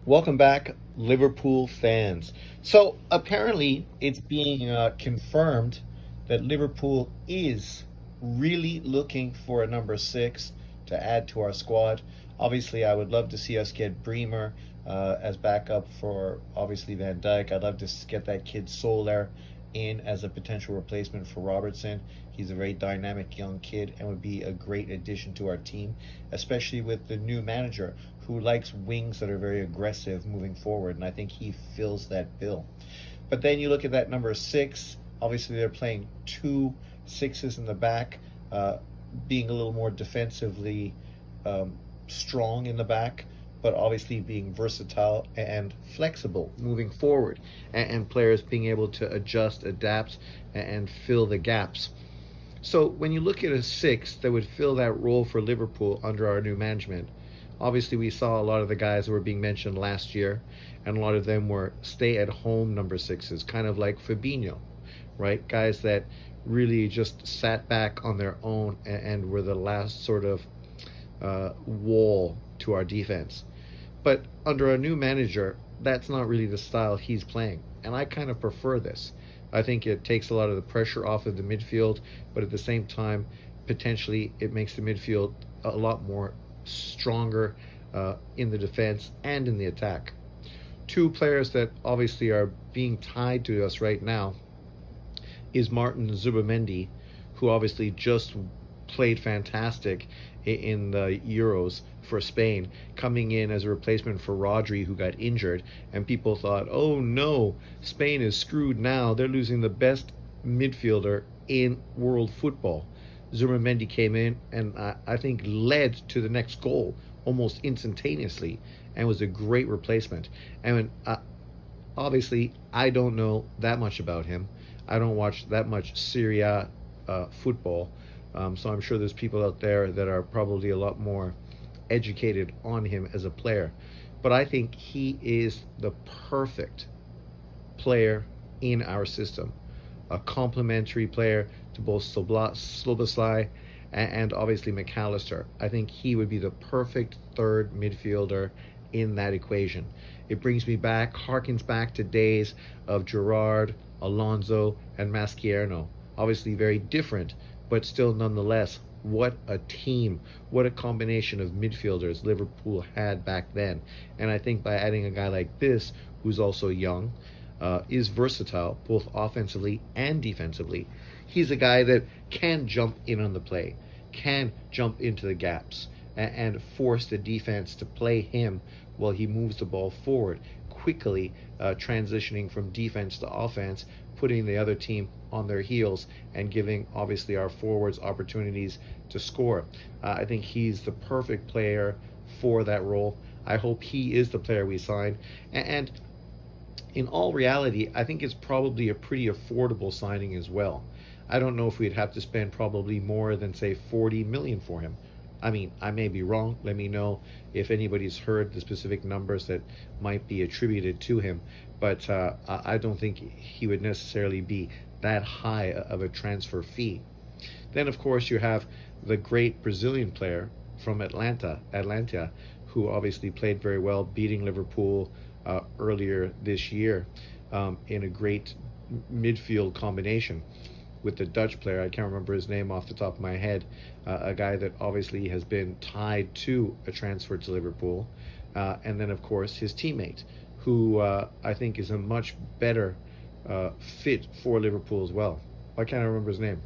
Welcome back, Liverpool fans. So apparently, it's being confirmed that Liverpool is really looking for a number six to add to our squad. Obviously, I would love to see us get Bremer as backup for obviously Van Dijk. I'd love to get that kid Soler in as a potential replacement for Robertson. He's a very dynamic young kid and would be a great addition to our team, especially with the new manager who likes wings that are very aggressive moving forward, and I think he fills that bill. But then you look at that number six. Obviously, they're playing two sixes in the back, being a little more defensively strong in the back, but obviously being versatile and flexible moving forward, and players being able to adjust, adapt, and fill the gaps. So when you look at a six that would fill that role for Liverpool under our new management, obviously we saw a lot of the guys that were being mentioned last year, and a lot of them were stay-at-home number sixes, kind of like Fabinho, right? Guys that really just sat back on their own and were the last sort of wall to our defense. But under a new manager, that's not really the style he's playing, and I kind of prefer this. I think it takes a lot of the pressure off of the midfield, but at the same time, potentially it makes the midfield a lot more stronger in the defense and in the attack. Two players that obviously are being tied to us right now is Martin Zubimendi, who obviously just played fantastic in the Euros for Spain, coming in as a replacement for Rodri, who got injured, and people thought, oh no, Spain is screwed now. They're losing the best midfielder in world football. Zubimendi came in and I think led to the next goal almost instantaneously and was a great replacement. And obviously, I don't know that much about him. I don't watch that much Serie A football. So I'm sure there's people out there that are probably a lot more educated on him as a player. But I think he is the perfect player in our system. A complementary player to both Sloboslai and obviously McAllister. I think he would be the perfect third midfielder in that equation. It brings me back, harkens back to days of Gerrard, Alonso, and Mascherano. Obviously very different, but still nonetheless, what a team, what a combination of midfielders Liverpool had back then. And I think by adding a guy like this, who's also young, is versatile both offensively and defensively. He's a guy that can jump in on the play, can jump into the gaps, and force the defense to play him while he moves the ball forward, quickly transitioning from defense to offense, putting the other team on their heels and giving obviously our forwards opportunities to score. I think he's the perfect player for that role. I hope he is the player we sign. And in all reality, I think it's probably a pretty affordable signing as well. I don't know if we'd have to spend probably more than say 40 million for him. I mean, I may be wrong. Let me know if anybody's heard the specific numbers that might be attributed to him. But I don't think he would necessarily be that high of a transfer fee. Then, of course, you have the great Brazilian player from Atlanta, who obviously played very well, beating Liverpool earlier this year in a great midfield combination with the Dutch player. I can't remember his name off the top of my head. A guy that obviously has been tied to a transfer to Liverpool. And then, of course, his teammate, who I think is a much better fit for Liverpool as well. Why can't I remember his name?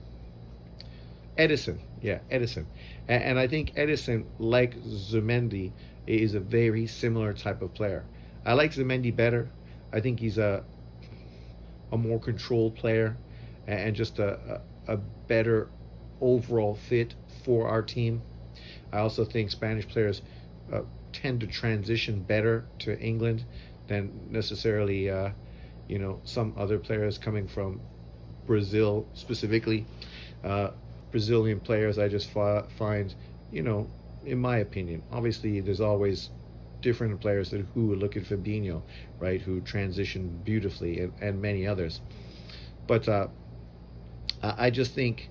Edison. Yeah, Edison. And I think Edison, like Zumendi, is a very similar type of player. I like Zumendi better. I think he's a more controlled player and just a better overall fit for our team. I also think Spanish players tend to transition better to England than necessarily some other players coming from Brazil specifically. Brazilian players I just find, in my opinion, obviously there's always different players who look at Fabinho, right, who transition beautifully, and many others. But I just think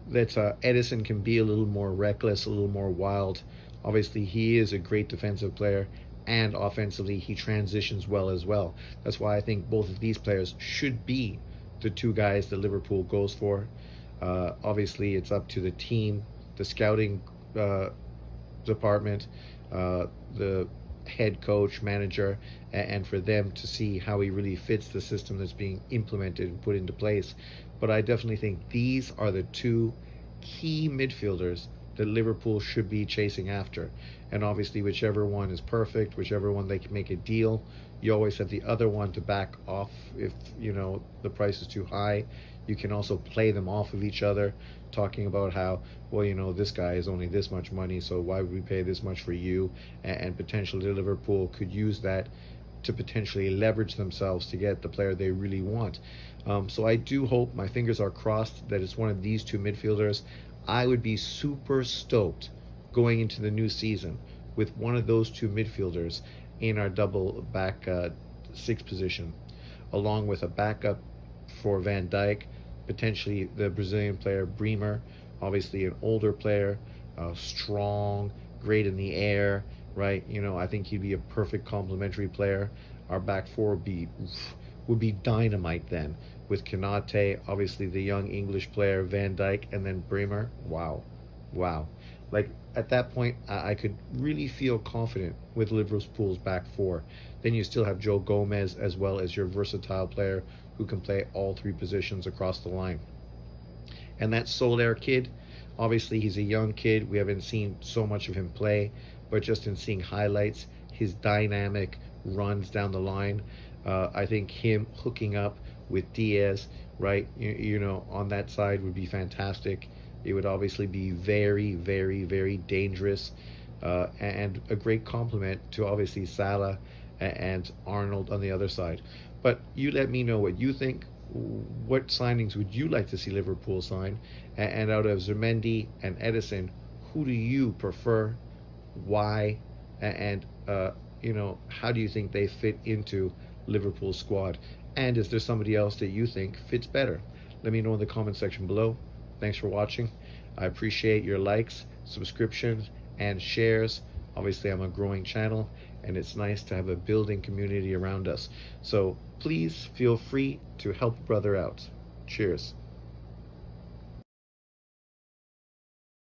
that Edison can be a little more reckless, a little more wild. Obviously, he is a great defensive player and offensively he transitions well as well. That's why I think both of these players should be the two guys that Liverpool goes for. Obviously, it's up to the team, the scouting department, the head coach, manager, and for them to see how he really fits the system that's being implemented and put into place. But I definitely think these are the two key midfielders that Liverpool should be chasing after. And obviously, whichever one is perfect, whichever one they can make a deal, you always have the other one to back off if the price is too high. You can also play them off of each other, talking about how, well, this guy is only this much money, so why would we pay this much for you? And potentially Liverpool could use that to potentially leverage themselves to get the player they really want. So I do hope, my fingers are crossed, that it's one of these two midfielders. I would be super stoked going into the new season with one of those two midfielders in our double back six position, along with a backup for Van Dijk, potentially the Brazilian player Bremer, obviously an older player, strong, great in the air, right? I think he'd be a perfect complementary player. Our back four would be dynamite then, with Konate, obviously the young English player Van Dijk, and then Bremer. Wow. Like at that point, I could really feel confident with Liverpool's back four. Then you still have Joe Gomez as well as your versatile player who can play all three positions across the line. And that Soler kid, obviously he's a young kid. We haven't seen so much of him play, but just in seeing highlights, his dynamic runs down the line, I think him hooking up with Diaz, right, on that side would be fantastic. It would obviously be very, very, very dangerous, and a great complement to obviously Salah and Arnold on the other side. But you let me know what you think. What signings would you like to see Liverpool sign? And out of Zumendi and Edison, who do you prefer? Why? And how do you think they fit into Liverpool's squad? And is there somebody else that you think fits better? Let me know in the comment section below. Thanks for watching. I appreciate your likes, subscriptions, and shares. Obviously, I'm a growing channel, and it's nice to have a building community around us. So please feel free to help a brother out. Cheers.